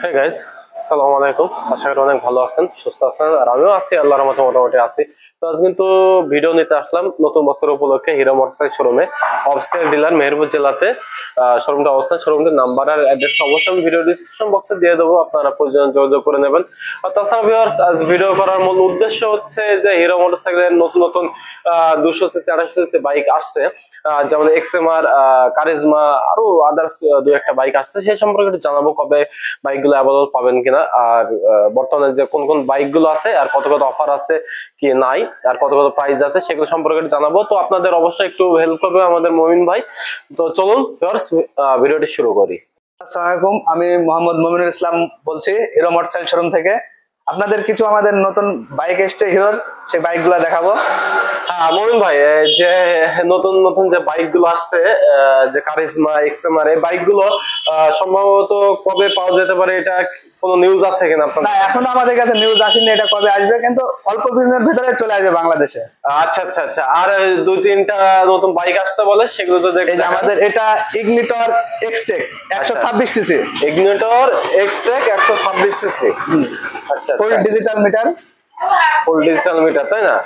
Hey guys, আসসালামু আলাইকুম। আশা করি অনেক ভালো আছেন, সুস্থ আছেন, আর আমিও আছি, আল্লাহর রহমতে মোটামুটি আছি। তো আজ কিন্তু ভিডিও নিতে আসলাম নতুন বছর উপলক্ষে হিরো মোটরসাইকেল শোরুমে, অফিসিয়াল ডিলার মেহেরপুর জেলাতে শোরুমটা অবস্থান। শোরুমটির নাম্বার আর অ্যাড্রেসটা অবশ্যই আমি ভিডিও ডিসক্রিপশন বক্সে দিয়ে দেবো, আপনারা প্রয়োজন যোগাযোগ করে নেবেন। আর তাছাড়া ভিউয়ার্স, আজ ভিডিও করার মূল উদ্দেশ্য হচ্ছে যে হিরো মোটরসাইকেলের নতুন নতুন 200 সিসি 250 সিসি বাইক আসছে, যেমন এক্সএমআর, কারিজমা, আরো আদার্স দু একটা বাইক আসছে, সেই সম্পর্কে একটু জানাবো, কবে বাইকগুলো অ্যাভেলেবল পাবেন কিনা, আর বর্তমানে যে কোন কোন বাইকগুলো আছে আর কত কত অফার আছে কি নাই, আর কত কত প্রাইস আছে সেগুলো সম্পর্কে জানাবো। তো আপনাদের অবশ্যই একটু হেল্প করবে আমাদের মমিন ভাই। তো চলুন ভিডিওটি শুরু করি। আসসালামু আলাইকুম, আমি মোহাম্মদ মমিনুল ইসলাম বলছি হিরো মোটরসাইকেল শোরুম থেকে। আপনাদের কিছু আমাদের নতুন বাইক এসছে হিরোর, সেই বাইকগুলো দেখাবো। হ্যাঁ মমিন ভাই, যে নতুন নতুন যে বাইকগুলো আসছে, যে কারিজমা, এক্সএমআর, এই বাইকগুলো সম্ভবত কবে পাওয়া যেতে পারে, এটা কোনো নিউজ আছে কিনা আপনার? না, এখনো আমাদের কাছে নিউজ আসেনি এটা কবে আসবে, কিন্তু অল্প দিনের ভিতরে চলে আসবে বাংলাদেশে। আচ্ছা আচ্ছা আচ্ছা, আর দুই তিনটা নতুন বাইক আসছে বলে, সেগুলো তো দেখতে। আমাদের এটা Ignitor Xtec 126 CC, Ignitor Xtec 126 CC. আচ্ছা, full digital meter, full digital meter, তাই না?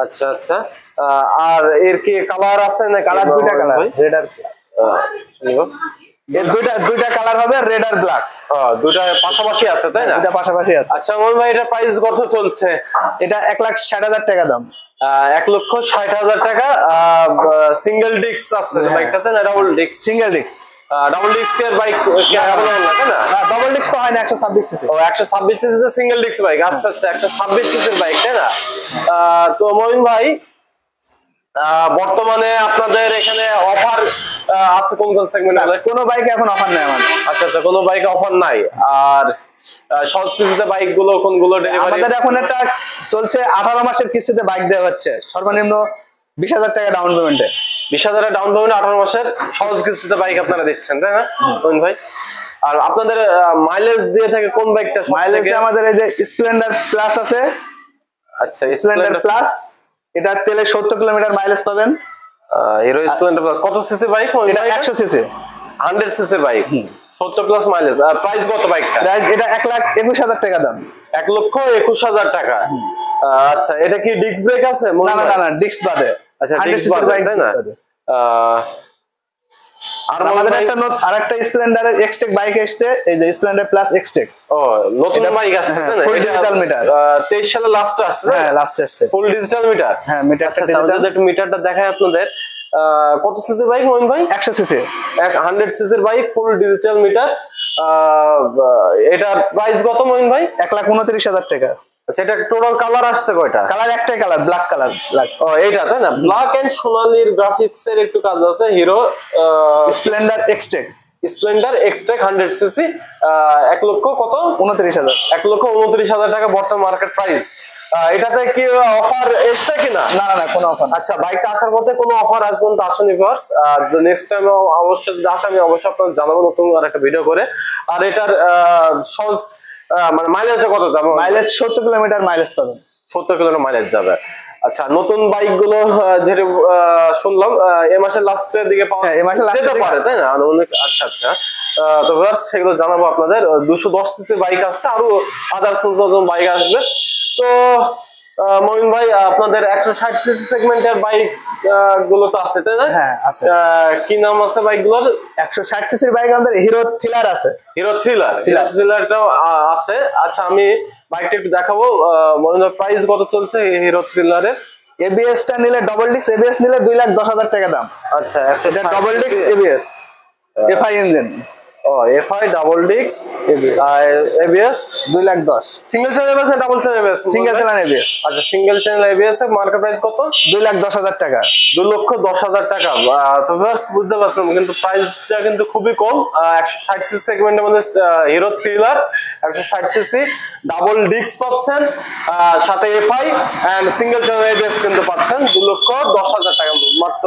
আচ্ছা আচ্ছা, আর এর কি কালার আছে না? কালার দুইটা কালার, রেড আর এর দুইটা কালার হবে, রেড আর ব্ল্যাক। দুইটা পাশাপাশি আছে, তাই না? দুইটা পাশাপাশি আছে। আচ্ছা মোহন ভাই, এটা প্রাইস কত চলছে? এটা 1,60,000 টাকা দাম। 1,60,000 টাকা। সিঙ্গেল ডিস্ক আছে বাইকটাতে না double disc? Single disc. Double ডিস্কের বাইক কি अवेलेबल না, তাই না? ডাবল ডিস্ক তো হয় না, 126 সিসি। ও 126 সিসি তে সিঙ্গেল ডিস্ক বাইক। আচ্ছা আচ্ছা, 126 সিসির বাইক, তাই না? তো মমিন ভাই, বর্তমানে আপনাদের এখানে অফার আছে কোন কোন সেগমেন্টে? কোনো বাইকে এখন অফার নাই আমাদের। আচ্ছা আচ্ছা, কোনো বাইকে অফার নাই। আর সহজ কিস্তিতে বাইক গুলো কোনগুলো ডেলিভারি? আমাদের এখন একটা চলছে 18 মাসের কিস্তিতে বাইক দেওয়া হচ্ছে, সর্বনিম্ন 20,000 টাকা ডাউন পেমেন্টে। 20,000 ডাউন পেমেন্ট, 18 মাসের সহজ কিস্তিতে বাইক আপনারা দিচ্ছেন, তাই না মমিন ভাই? আর আপনাদের মাইলেজ দিয়ে থাকে কোন বাইকটা? মাইলেজ আমাদের এই যে স্প্লেন্ডার প্লাস আছে। আচ্ছা, স্প্লেন্ডার প্লাস, এটা তেলে 70 কিলোমিটার মাইলেজ পাবেন। হিরো স্প্লেন্ডার প্লাস কত সিসি বাইক? এটা 100 CC, 100 CC bike, 70 plus mileage. Price কত বাইকটা? এটা 1,21,000 টাকা দাম। 1,21,000 টাকা। আচ্ছা, এটা কি ডিস্ক ব্রেক আছে? না না না, ডিস্ক বাদে। আচ্ছা, ডিস্ক বাদে, তাই না? আর আমাদের আরেকটা স্প্লেন্ডারের এক্সটেক বাইক আসছে, এই যে স্প্লেন্ডার প্লাস এক্সটেক। ও নতুন বাইক আসছে, তাই না? ফুল ডিজিটাল মিটার, 23 সালে লাস্ট আসছে। হ্যাঁ লাস্ট আসছে ফুল ডিজিটাল মিটার। হ্যাঁ, মিটারটা ডিজিটাল। একটু মিটারটা দেখাই আপনাদের। কত সিসি বাইক মহিন ভাই? 100 সিসি, 100 সিসির বাইক, ফুল ডিজিটাল মিটার। এটার প্রাইস কত মহিন ভাই? 1,29,000 টাকা। আচ্ছা, এটা টোটাল কালার আসছে কয়টা? কালার একটাই কালার, ব্ল্যাক কালার। ও এইটা, তাই না? ব্ল্যাক এন্ড সোনালীর গ্রাফিক্স এর একটু কাজ আছে। Hero Splendor Xtec, Splendor Xtec 100 CC, 1 লক্ষ কত? 29,000। 1,29,000 টাকা বর্তমান মার্কেট প্রাইস। এটাতে কি অফার এসছে কিনা? না না না, কোনো অফার। আচ্ছা, বাইকটা আসার মধ্যে কোনো অফার আজ পর্যন্ত আসেনি ভিউয়ার্স। নেক্সট টাইম অবশ্যই আসে, আমি অবশ্যই আপনাদের জানাবো নতুন আর একটা ভিডিও করে। আর এটার সহজ মানে মাইলেজটা কত যাবে? মাইলেজ 70 কিলোমিটার মাইলেজ পাবেন। 70 কিলোমিটার মাইলেজ যাবে। আচ্ছা, নতুন বাইক গুলো যেটা শুনলাম এই মাসের লাস্টের দিকে পাওয়া যেতে পারে, তাই না? আচ্ছা আচ্ছা, তো ভিউয়ার্স সেগুলো জানাবো আপনাদের। 210 সিসি বাইক আসছে, আরো আদার্স নতুন বাইক আসবে। তো মমিন ভাই, আপনাদের 160 সিসি সেগমেন্টের বাইক গুলো তো আছে, তাই না? হ্যাঁ আছে। কি নাম আছে বাইকগুলোর? 160 সিসির বাইক আমাদের হিরো থ্রিলার আছে। হিরো থ্রিলারটাও আছে। আচ্ছা, আমি বাইকটা একটু দেখাবো। মমিন ভাই, প্রাইস কত চলছে হিরো থ্রিলারের? এবিএস টা নিলে, ডাবল ডিস্ক এবিএস নিলে 2,10,000 টাকা দাম। আচ্ছা, এটা double disc ABS, FI engine. ও FI double disc ABS 2,10,000। Single channel ABS না double channel ABS? Single channel ABS. আচ্ছা, সিঙ্গেল চ্যানেল এবিএস এর মার্কেট প্রাইস কত? 2,10,000 টাকা। 2,10,000 টাকা। তো ভিউয়ার্স বুঝতে পারছেন, কিন্তু প্রাইসটা কিন্তু খুবই কম। 160 সিসি সেগমেন্টের মধ্যে Hero thriller 160 CC double disc পাচ্ছেন, সাথে FI and single channel ABS কিন্তু পাচ্ছেন 2,10,000 টাকা, মাত্র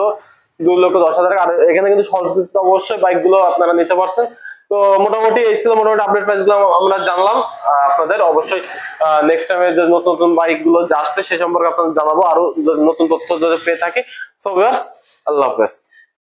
2,10,000 টাকা। আর এখানে কিন্তু সহজ কিস্তিতে অবশ্যই বাইকগুলো আপনারা নিতে পারছেন। তো মোটামুটি এই ছিল মোটামুটি আপডেট প্রাইস গুলো আমরা জানলাম আপনাদের। অবশ্যই নেক্সট টাইমে যে নতুন নতুন বাইক গুলো আসছে সে সম্পর্কে আপনাদের জানাবো, আরো নতুন তথ্য যদি পেয়ে থাকি। সো ভিউয়ার্স, আল্লাহ হাফেজ।